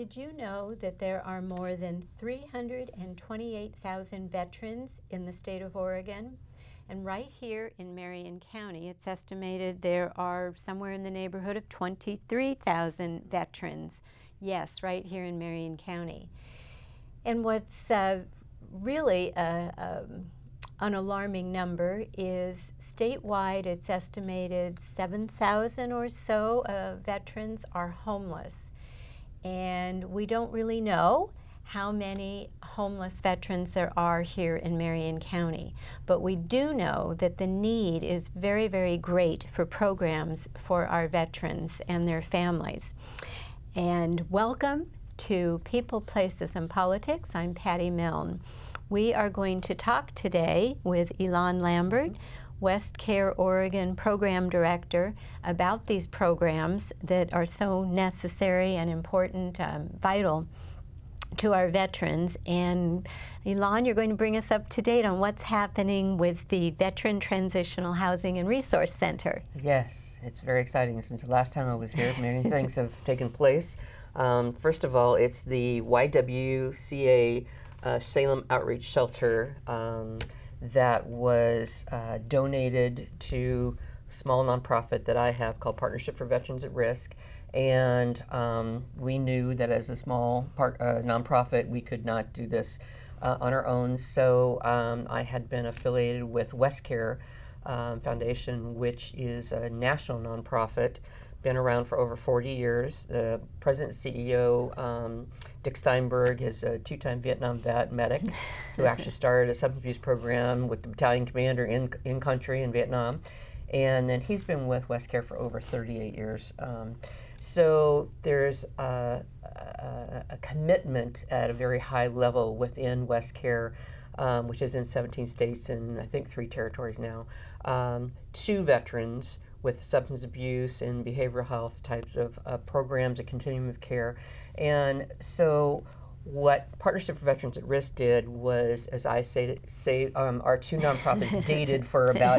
Did you know that there are more than 328,000 veterans in the state of Oregon? And right here in Marion County, it's estimated there are somewhere in the neighborhood of 23,000 veterans. Yes, right here in Marion County. And what's really an alarming number is statewide, it's estimated 7,000 or so veterans are homeless. And we don't really know how many homeless veterans there are here in Marion County. But we do know that the need is very, very great for programs for our veterans and their families. And welcome to People, Places, and Politics. I'm Patty Milne. We are going to talk today with Elan Lambert, West Care Oregon Program Director, about these programs that are so necessary and important, vital to our veterans. And Elan, you're going to bring us up to date on what's happening with the Veteran Transitional Housing and Resource Center. Yes, it's very exciting. Since the last time I was here, many things have taken place. First of all, it's the YWCA Salem Outreach Shelter that was donated to a small nonprofit that I have called Partnership for Veterans at Risk. And we knew that as a small nonprofit, we could not do this on our own. So I had been affiliated with West Care Foundation, which is a national nonprofit, been around for over 40 years. The president and CEO, Dick Steinberg, is a two-time Vietnam vet medic who actually started a substance abuse program with the battalion commander in country in Vietnam. And then he's been with West Care for over 38 years. So there's a commitment at a very high level within West Care, which is in 17 states and I think 3 territories now, to veterans with substance abuse and behavioral health types of programs, a continuum of care. And so what Partnership for Veterans at Risk did was, as I say our two nonprofits dated for about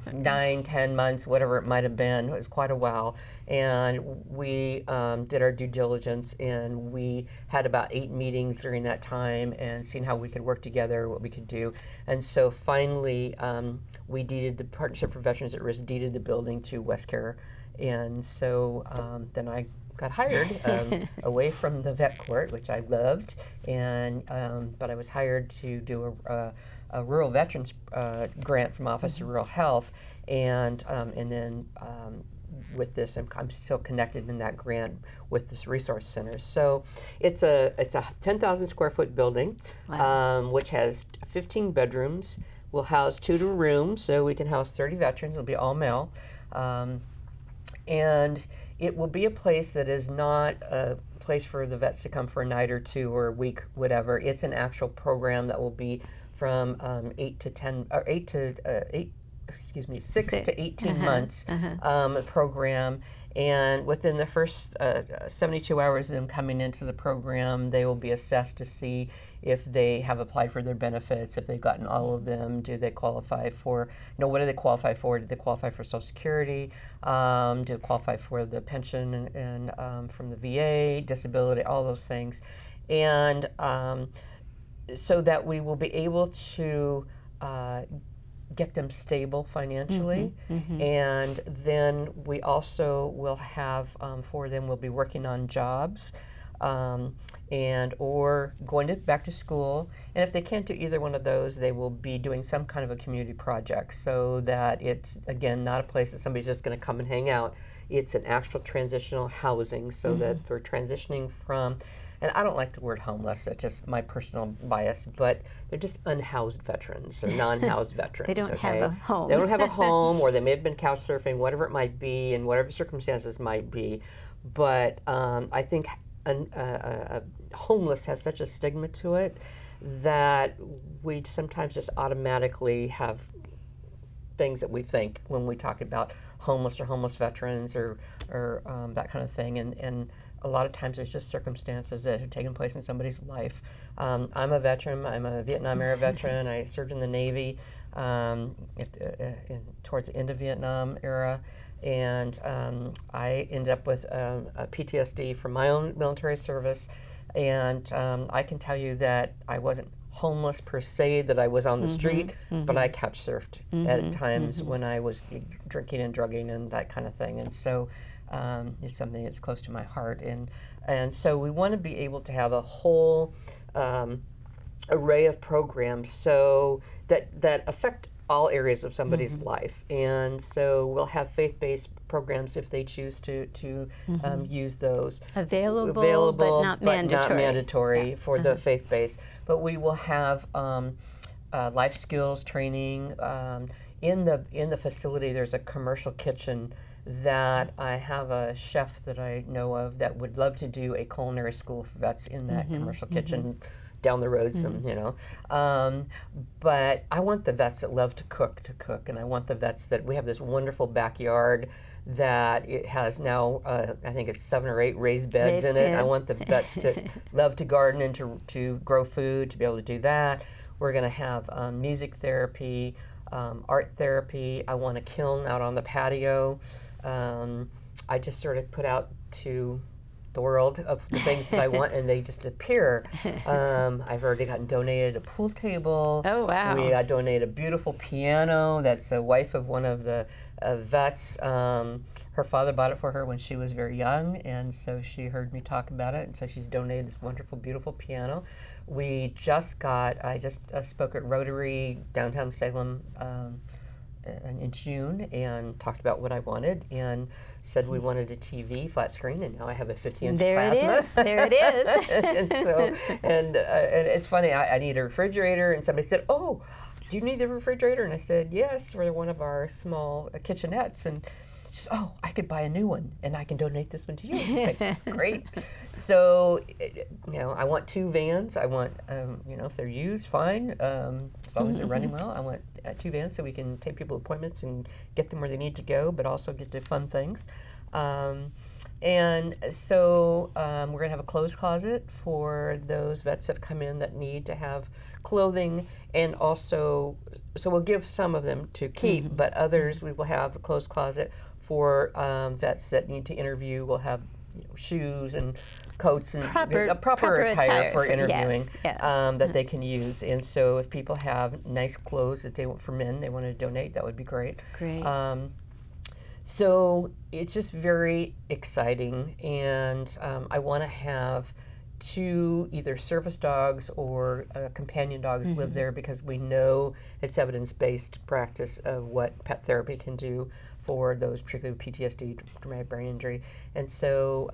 9-10 months, whatever it might have been. It was quite a while. And we did our due diligence, and we had about 8 meetings during that time and seen how we could work together, what we could do. And so finally, we deeded the Partnership for Veterans at Risk, deeded the building to West Care. And so then I got hired away from the vet court, which I loved, and but I was hired to do a rural veterans grant from Office of Rural Health, and then with this, I'm still connected in that grant with this resource center. So it's a 10,000 square foot building, wow. Which has 15 bedrooms. We'll house 2 to a room, so we can house 30 veterans. It'll be all male, and it will be a place that is not a place for the vets to come for a night or 2 or a week, whatever. It's an actual program that will be from 6 to 18 months program. And within the first 72 hours of them coming into the program, they will be assessed to see if they have applied for their benefits, if they've gotten all of them, do they qualify for, what do they qualify for? Do they qualify for Social Security? Do they qualify for the pension and from the VA, disability, all those things. And so that we will be able to get them stable financially. And then we also will have for them, we'll be working on jobs and or going back to school. And if they can't do either one of those, they will be doing some kind of a community project, so that it's, again, not a place that somebody's just going to come and hang out. It's an actual transitional housing, so that they're transitioning from, and I don't like the word homeless, that's just my personal bias, but they're just unhoused veterans or non-housed veterans. They don't have a home. They don't have a home, or they may have been couch surfing, whatever it might be, and whatever circumstances might be. But I think homeless has such a stigma to it that we sometimes just automatically have things that we think when we talk about homeless or homeless veterans or that kind of thing. And a lot of times it's just circumstances that have taken place in somebody's life. I'm a veteran. I'm a Vietnam era veteran. I served in the Navy towards the end of Vietnam era. And I ended up with a PTSD from my own military service. And I can tell you that I wasn't homeless per se, that I was on the street, but I couch surfed at times when I was drinking and drugging and that kind of thing. And so it's something that's close to my heart. And so we want to be able to have a whole array of programs so that affect all areas of somebody's life. And so we'll have faith-based programs if they choose to use those. Available but not mandatory. For the faith-based. But we will have life skills training. In the facility, there's a commercial kitchen that I have a chef that I know of that would love to do a culinary school for vets in that commercial kitchen down the road, but I want the vets that love to cook, and I want the vets that we have this wonderful backyard that it has now, I think it's 7 or 8 raised beds in it. I want the vets to love to garden and to grow food, to be able to do that. We're going to have music therapy, art therapy. I want a kiln out on the patio. I just sort of put out to the world of the things that I want, and they just appear. I've already gotten donated a pool table. Oh, wow. We got donated a beautiful piano that's a wife of one of the vets. Her father bought it for her when she was very young, and so she heard me talk about it, and so she's donated this wonderful, beautiful piano. I just spoke at Rotary downtown Salem in June and talked about what I wanted and said we wanted a TV flat screen, and now I have a 50-inch plasma. There it is. And so, and it's funny, I need a refrigerator, and somebody said, "Oh, do you need the refrigerator?" And I said, "Yes, for one of our small kitchenettes." And she said, "Oh, I could buy a new one, and I can donate this one to you." It's like, great. So, I want 2 vans. I want, if they're used, fine, as long as they're running well. I want 2 vans so we can take people appointments and get them where they need to go, but also get to fun things. And so we're going to have a clothes closet for those vets that come in that need to have clothing, and also, so we'll give some of them to keep, but others we will have a clothes closet for vets that need to interview. We'll have shoes and coats and proper attire for interviewing that they can use. And so if people have nice clothes that they want for men, they want to donate, that would be great. Great. So it's just very exciting, and I want to have 2 either service dogs or companion dogs live there, because we know it's evidence-based practice of what pet therapy can do for those, particularly with PTSD, traumatic brain injury. And so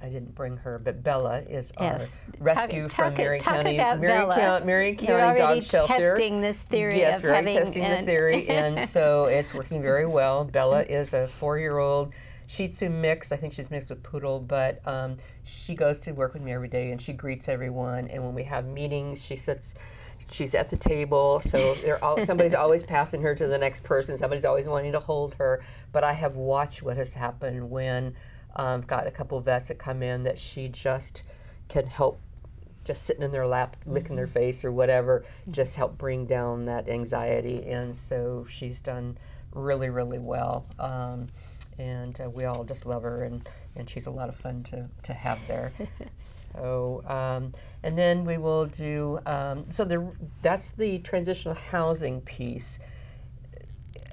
I didn't bring her, but Bella is our rescue from Marion County Dog Shelter. You're testing this theory. Yes, we're already testing the theory, and so it's working very well. Bella is a 4-year-old Shih Tzu mix. I think she's mixed with Poodle, but she goes to work with me every day, and she greets everyone. And when we have meetings, she's at the table, so somebody's always passing her to the next person. Somebody's always wanting to hold her. But I have watched what has happened when I've got a couple of vets that come in that she just can help, just sitting in their lap, licking their face or whatever, just help bring down that anxiety. And so she's done really, really well. And we all just love her, and she's a lot of fun to have there. So, and then we will do, that's the transitional housing piece.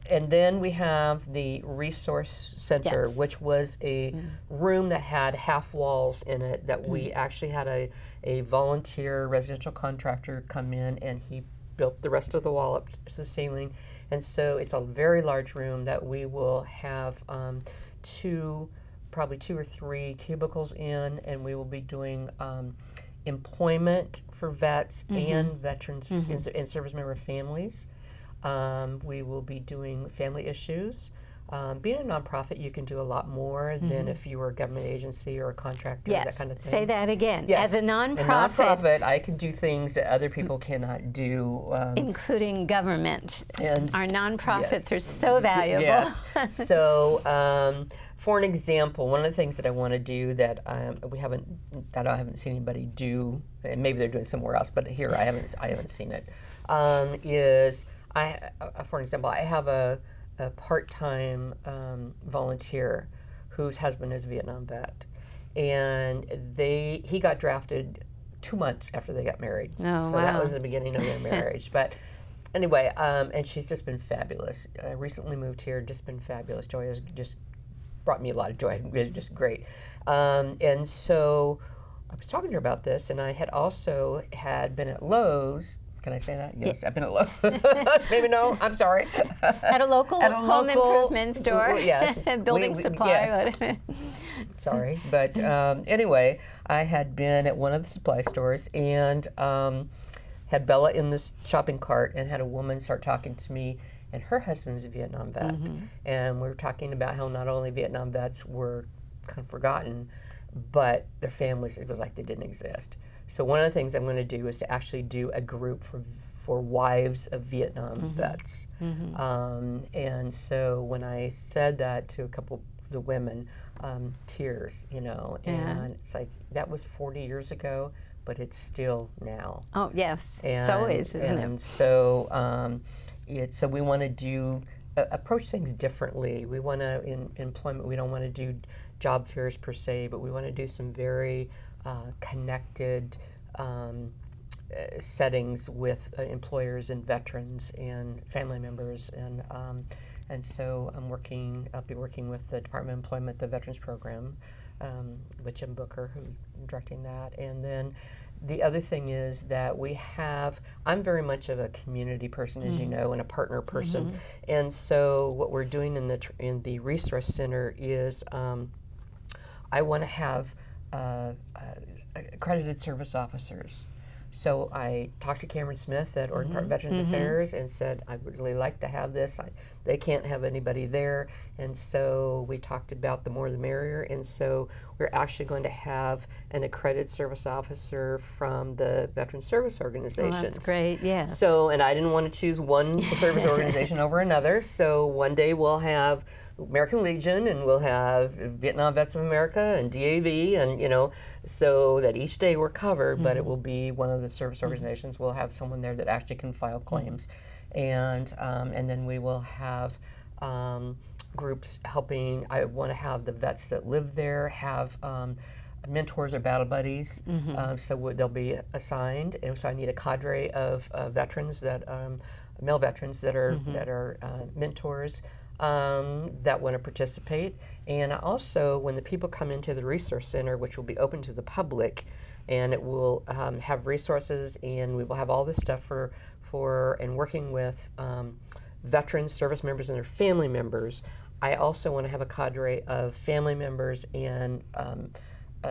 And then we have the resource center, which was a room that had half walls in it that we actually had a volunteer residential contractor come in, and he built the rest of the wall up to the ceiling. And so it's a very large room that we will have probably 2 or 3 cubicles in, and we will be doing employment for vets and veterans and service member families. We will be doing family issues. Being a nonprofit, you can do a lot more than if you were a government agency or a contractor, Yes. that kind of thing. Say that again. Yes. As a nonprofit, I can do things that other people cannot do. including government. And Our nonprofits yes. are so valuable. Yes. So, for an example, one of the things that I want to do that I haven't seen anybody do, and maybe they're doing somewhere else, but here I haven't seen it. Is for an example, I have a part-time volunteer whose husband is a Vietnam vet, and he got drafted 2 months after they got married. Oh, so that wow. was the beginning of their marriage. But anyway, and she's just been fabulous. Recently moved here, just been fabulous. Joy has just brought me a lot of joy. It was just great. And so I was talking to her about this, and I had also been at Lowe's. Can I say that? Yes, I've been at Lowe's. Maybe no, I'm sorry. At a local home improvement store. Yes. Building supply. Yes. Sorry. But anyway, I had been at one of the supply stores and had Bella in this shopping cart and had a woman start talking to me, and her husband is a Vietnam vet. And we were talking about how not only Vietnam vets were kind of forgotten, but their families, it was like they didn't exist. So one of the things I'm going to do is to actually do a group for wives of Vietnam vets. And so when I said that to a couple of the women, tears, and it's like, that was 40 years ago, but it's still now. Oh, yes. It's always, isn't it? And so, so we want to approach things differently. We want to, in employment, we don't want to do job fairs per se, but we want to do some very connected settings with employers and veterans and family members, and so I'll be working with the Department of Employment, the Veterans Program, with Jim Booker, who's directing that. And then the other thing is that I'm very much of a community person, as you know, and a partner person. And so what we're doing in the Resource Center is I want to have accredited service officers. So I talked to Cameron Smith at Oregon Department of Veterans Affairs and said, I would really like to have this. They can't have anybody there. And so we talked about the more the merrier. And so we're actually going to have an accredited service officer from the Veteran Service Organizations. Oh, that's great, yeah. So, and I didn't want to choose one service organization over another. So one day we'll have American Legion, and we'll have Vietnam Vets of America and DAV, and so that each day we're covered, but it will be one of the service organizations. We'll have someone there that actually can file claims, and then we will have groups helping. I want to have the vets that live there have mentors or battle buddies, so they'll be assigned, and so I need a cadre of veterans male veterans that are mentors. That want to participate. And also, when the people come into the Resource Center, which will be open to the public, and it will have resources, and we will have all this stuff for working with veterans, service members, and their family members. I also want to have a cadre of family members and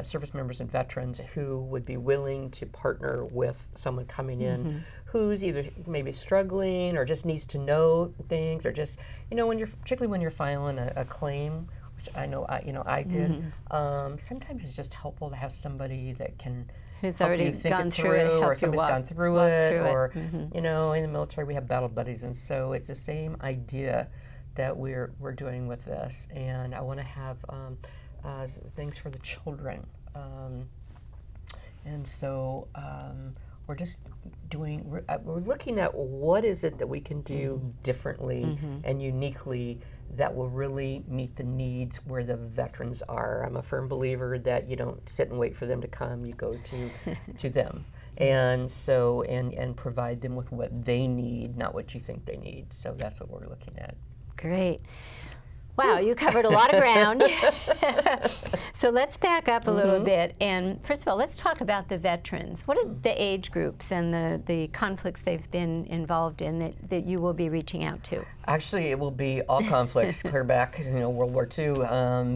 service members and veterans who would be willing to partner with someone coming in who's either maybe struggling or just needs to know things, or just particularly when you're filing a claim, which I know I did. Sometimes it's just helpful to have somebody that can who's help already you think gone it through it, or somebody's gone through it, or in the military we have battle buddies, and so it's the same idea that we're doing with this. And I want to have things for the children, and so we're just we're looking at what is it that we can do differently and uniquely that will really meet the needs where the veterans are. I'm a firm believer that you don't sit and wait for them to come, you go to them. And so, and provide them with what they need, not what you think they need. So that's what we're looking at. Great. Wow, you covered a lot of ground. So let's back up a little bit. And first of all, let's talk about the veterans. What are the age groups and the conflicts they've been involved in that you will be reaching out to? Actually, it will be all conflicts, clear back, World War II.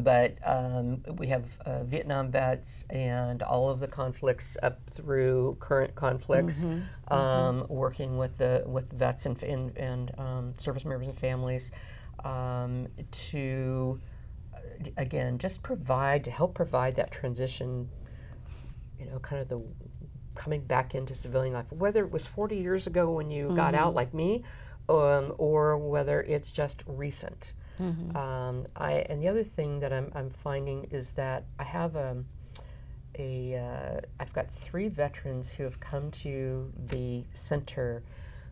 But we have Vietnam vets and all of the conflicts up through current conflicts, working with the vets and service members and families. to again just help provide that transition, kind of the coming back into civilian life, whether it was 40 years ago when you got out like me, or whether it's just recent. And the other thing that I'm finding is that I have I've got 3 veterans who have come to the center,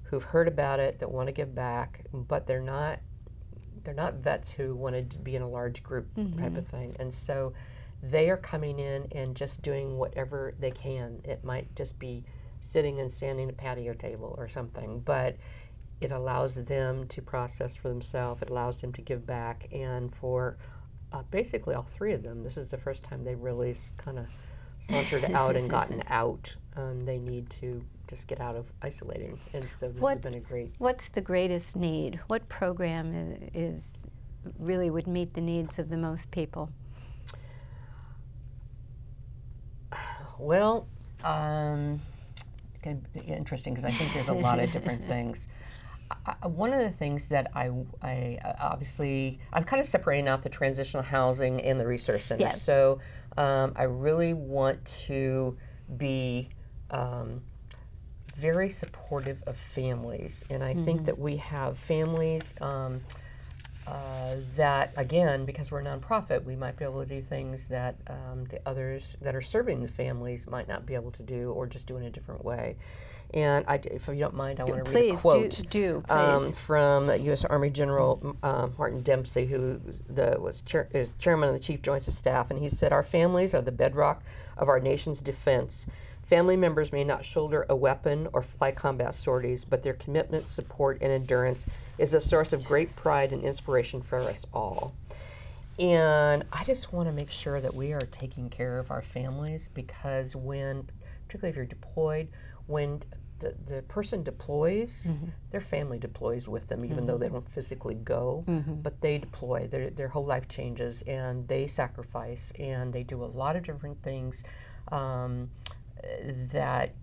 who've heard about it, that want to give back, but they're not vets who wanted to be in a large group type of thing, and so they are coming in and just doing whatever they can. It might just be sitting and standing at a patio table or something, but it allows them to process for themselves. It allows them to give back, and for basically all 3 of them, this is the first time they really kind of sauntered out and gotten out. They need to just get out of isolating, and so this has been a great. What's the greatest need? What program is really would meet the needs of the most people? Well, it's going to be interesting because I think there's a lot of different things. One of the things that I obviously, I'm kind of separating out the transitional housing and the resource center. Yes. So I really want to be very supportive of families. And I think that we have families that, again, because we're a nonprofit, we might be able to do things that the others that are serving the families might not be able to do, or just do in a different way. And if you don't mind, I want to read a quote from U.S. Army General Martin Dempsey, who is chairman of the Chief Joints of Staff, and he said, "Our families are the bedrock of our nation's defense. Family members may not shoulder a weapon or fly combat sorties, but their commitment, support, and endurance is a source of great pride and inspiration for us all." And I just want to make sure that we are taking care of our families, because particularly if you're deployed, when the person deploys, their family deploys with them, even though they don't physically go, but they deploy. Their whole life changes, and they sacrifice, and they do a lot of different things that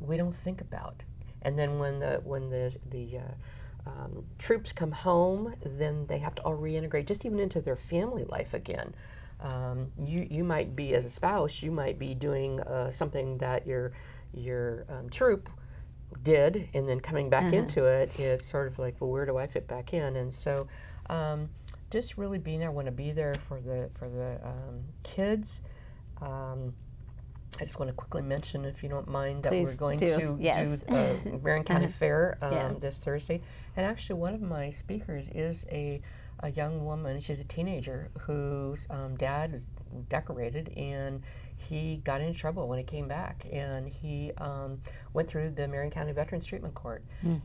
we don't think about. And then when the troops come home, then they have to all reintegrate just even into their family life again. You might be, as a spouse, you might be doing something that your troop did, and then coming back into it, it's sort of like, well, where do I fit back in? And so just really being there, I want to be there for the kids. I just want to quickly mention, if you don't mind, that we're going to do Marion County Fair this Thursday. And actually, one of my speakers is a young woman. She's a teenager whose dad is decorated, and he got in trouble when he came back, and he went through the Marion County Veterans Treatment Court.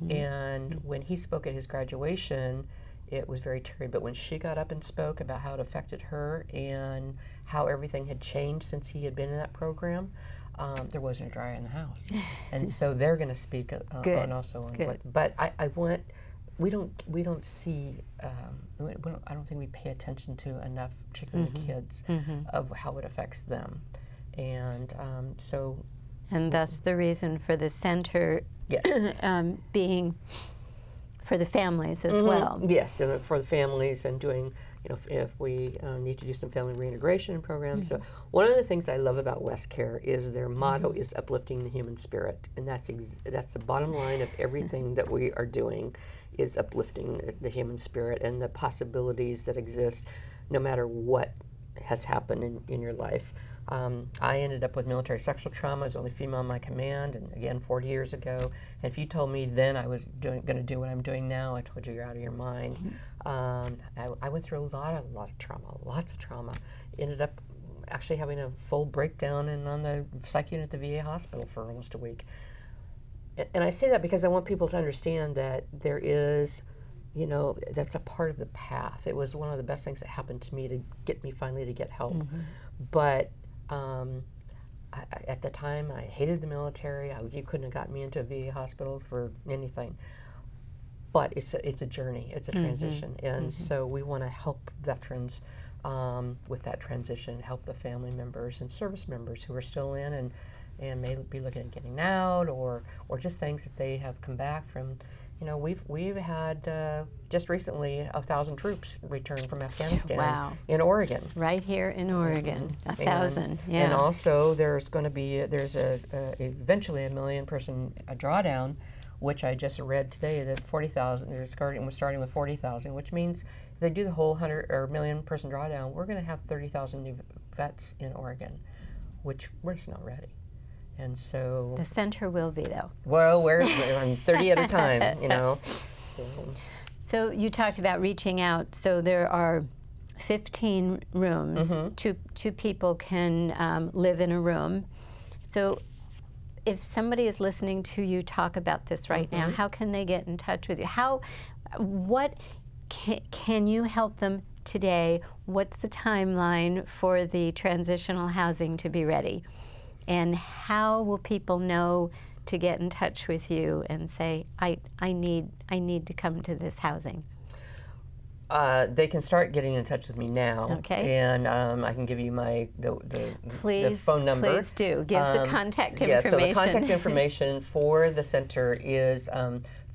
And when he spoke at his graduation, it was very teary, but when she got up and spoke about how it affected her and how everything had changed since he had been in that program, there wasn't a dry eye in the house. And so they're going to speak on what. But I want. We don't see. I don't think we pay attention to enough, particularly the kids, of how it affects them, and so. And thus the reason for the center, being for the families as well. Yes, and for the families, and doing, if we need to do some family reintegration programs. So one of the things I love about West Care is their motto is uplifting the human spirit, and that's the bottom line of everything that we are doing, is uplifting the human spirit and the possibilities that exist no matter what has happened in your life. I ended up with military sexual trauma. I was the only female in my command, and again, 40 years ago. And if you told me then I was going to do what I'm doing now, I told you you're out of your mind. I went through a lot of trauma, lots of trauma. Ended up actually having a full breakdown and on the psych unit at the VA hospital for almost a week. And I say that because I want people to understand that there is, that's a part of the path. It was one of the best things that happened to me to get me finally to get help. But at the time, I hated the military. You couldn't have gotten me into a VA hospital for anything. But it's a journey. It's a transition. And so we want to help veterans with that transition, help the family members and service members who are still in and may be looking at getting out, or just things that they have come back from. You know, we've had just recently 1,000 troops return from Afghanistan Wow. in Oregon. Right here in Oregon, 1,000. Yeah. And also there's going to be eventually a 1 million person drawdown, which I just read today that 40,000. We're starting with 40,000, which means if they do the whole 100 or 1 million person drawdown, we're going to have 30,000 new vets in Oregon, which we're just not ready. And so The center will be, though. well, we're on 30 at a time, you know. So you talked about reaching out. So there are 15 rooms. Mm-hmm. Two people can live in a room. So if somebody is listening to you talk about this right now, how can they get in touch with you? What can you help them today? What's the timeline for the transitional housing to be ready? And how will people know to get in touch with you and say, I need to come to this housing? They can start getting in touch with me now. Okay. And I can give you the phone number. Please do. Give the contact information. Yeah, so the contact information for the center is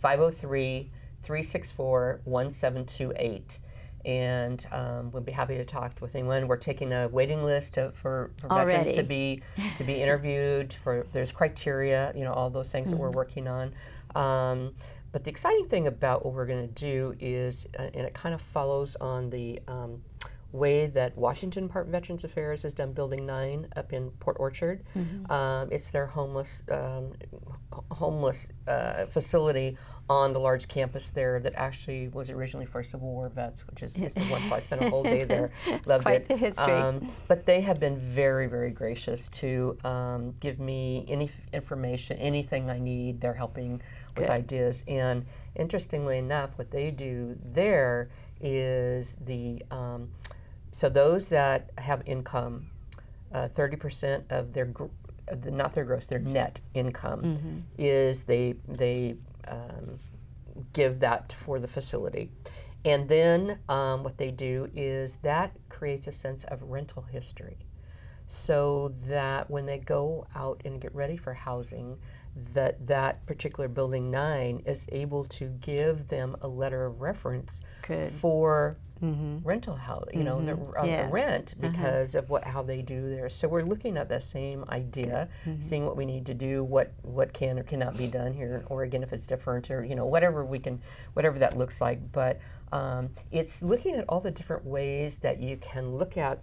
503-364-1728. And we'll be happy to talk with anyone. We're taking a waiting list for veterans to be interviewed. There's criteria, you know, all those things that we're working on. But the exciting thing about what we're going to do is, and it kind of follows on the way that Washington Department of Veterans Affairs has done Building 9 up in Port Orchard. It's their homeless facility on the large campus there that actually was originally for Civil War vets, which is it's a wonderful. I spent a whole day there, loved Quite it. the history. But they have been very, very gracious to give me any information, anything I need. They're helping with ideas. And interestingly enough, what they do there is so those that have income, 30% of their not their gross, their net income is they give that for the facility. And then what they do is that creates a sense of rental history, so that when they go out and get ready for housing, that particular Building 9 is able to give them a letter of reference for rental house, you know, the rent, because of how they do there. So we're looking at the same idea, seeing what we need to do, what can or cannot be done here in Oregon if it's different, or you know, whatever that looks like. But it's looking at all the different ways that you can look at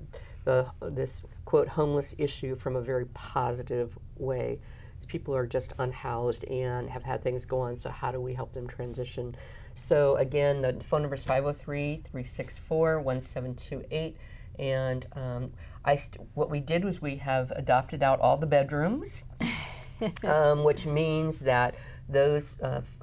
this quote homeless issue from a very positive way. People are just unhoused and have had things go on, so how do we help them transition? So again, the phone number is 503-364-1728. And what we did was we have adopted out all the bedrooms, which means that those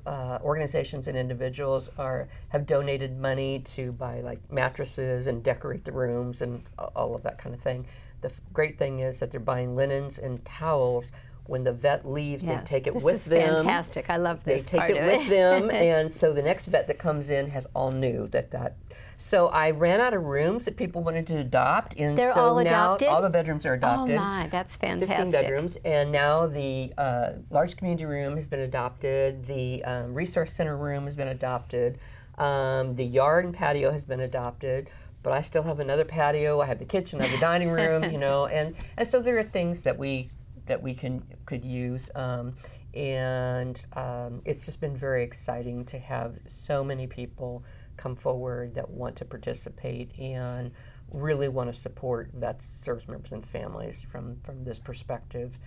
organizations and individuals have donated money to buy like mattresses and decorate the rooms and all of that kind of thing. The great thing is that they're buying linens and towels. When the vet leaves, they take it with them. This is fantastic. I love this They take it with them, and so the next vet that comes in has all new that. So I ran out of rooms that people wanted to adopt, and They're so all now adopted? all the bedrooms are adopted. Oh my, that's fantastic. 15 bedrooms, and now the large community room has been adopted. The resource center room has been adopted. The yard and patio has been adopted. But I still have another patio. I have the kitchen. I have the dining room. You know, and so there are things that we could use, and it's just been very exciting to have so many people come forward that want to participate and really want to support vets, service members, and families from this perspective.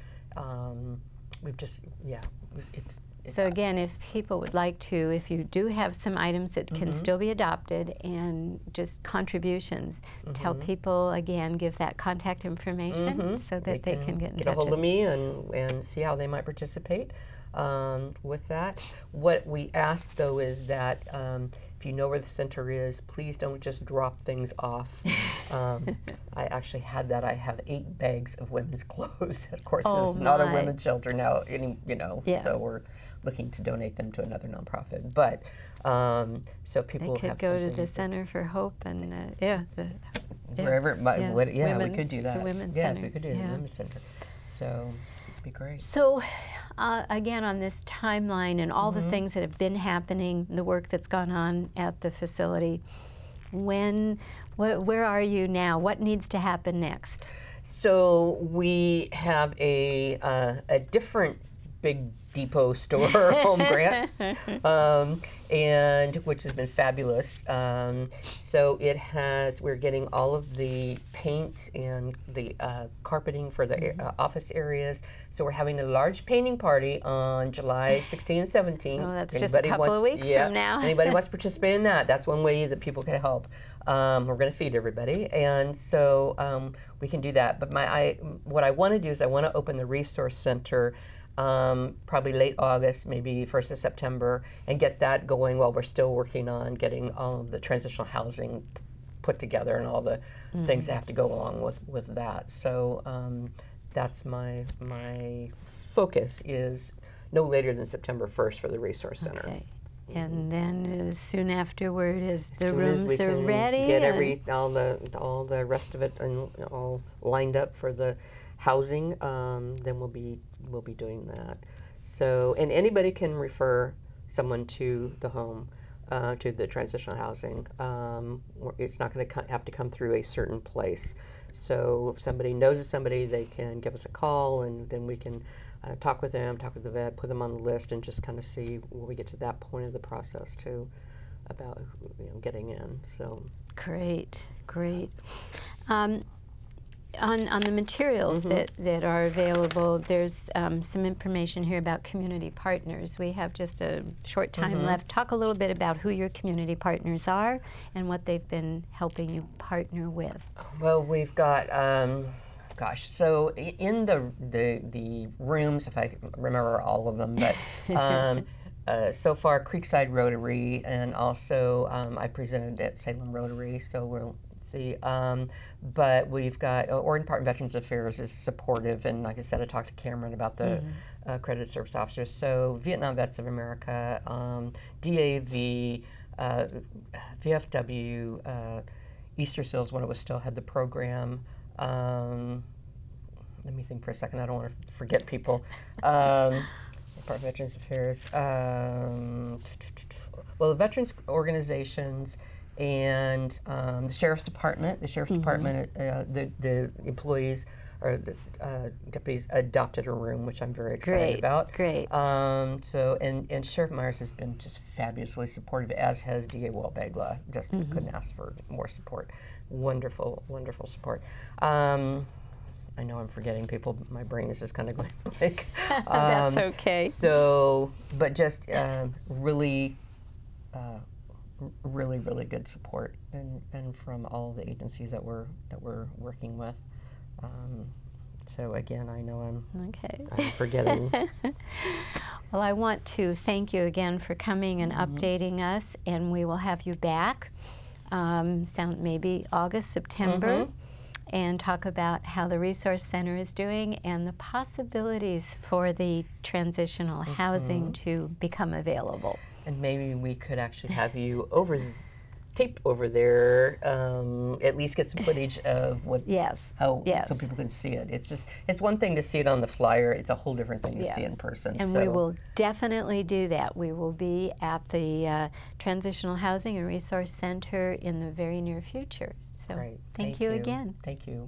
So again, if people would like to, if you do have some items that can still be adopted and just contributions, tell people, again, give that contact information so that they can get in touch. Get a hold of me and see how they might participate with that. What we ask, though, is that if you know where the center is, please don't just drop things off. I actually had that. I have 8 bags of women's clothes. Of course, this is not a women's shelter now, so we're looking to donate them to another nonprofit. But so people they could have go to something the Center for Hope and wherever. We could do that. The Women's Yes, Center. we could do the Women's Center. So it'd be great. So again, on this timeline and all the things that have been happening, the work that's gone on at the facility, where are you now? What needs to happen next? So we have a different big depot store home grant, and which has been fabulous. So we're getting all of the paint and the carpeting for the office areas. So we're having a large painting party on July 16 and 17. Oh, that's just a couple of weeks from now. Anybody wants to participate in that, that's one way that people can help. We're going to feed everybody, and so we can do that. But what I want to do is I want to open the resource center probably late August, maybe 1st of September, and get that going while we're still working on getting all of the transitional housing put together and all the things that have to go along with that. So that's my focus is no later than September 1st for the resource center. Okay. And then soon afterward, as the soon as rooms we are can ready, get all the rest of it and all lined up for the housing, then we'll be doing that. So, and anybody can refer someone to the home, to the transitional housing. It's not going to have to come through a certain place. So if somebody knows of somebody, they can give us a call, and then we can talk with them, talk with the vet, put them on the list, and just kind of see when we get to that point of the process too, about getting in. So great. On the materials that are available, there's some information here about community partners. We have just a short time left. Talk a little bit about who your community partners are and what they've been helping you partner with. Well, we've got, so in the rooms, if I remember all of them, but so far Creekside Rotary, and also I presented at Salem Rotary, so we'll see. But we've got Oregon Department of Veterans Affairs is supportive, and like I said, I talked to Cameron about the accredited service officers. So Vietnam Vets of America, DAV, VFW, Easter Seals when it was still had the program. Let me think for a second. I don't want to forget people. Department of Veterans Affairs. Well, the veterans organizations and the Sheriff's Department. The Sheriff's Department, the employees or the deputies adopted a room, which I'm very excited about. Great. So and Sheriff Myers has been just fabulously supportive, as has DA Walbegla. Just couldn't ask for more support. Wonderful support. I know I'm forgetting people. My brain is just kind of going blank. That's okay. So, but just really good support, and from all the agencies that we're working with. So again, I know I'm forgetting. Well, I want to thank you again for coming and updating us, and we will have you back. Maybe August, September. And talk about how the Resource Center is doing and the possibilities for the transitional housing to become available. And maybe we could actually have you tape over there, at least get some footage of what, so people can see it. It's one thing to see it on the flyer, it's a whole different thing to see in person. And we will definitely do that. We will be at the Transitional Housing and Resource Center in the very near future. So Great. thank you again. Thank you.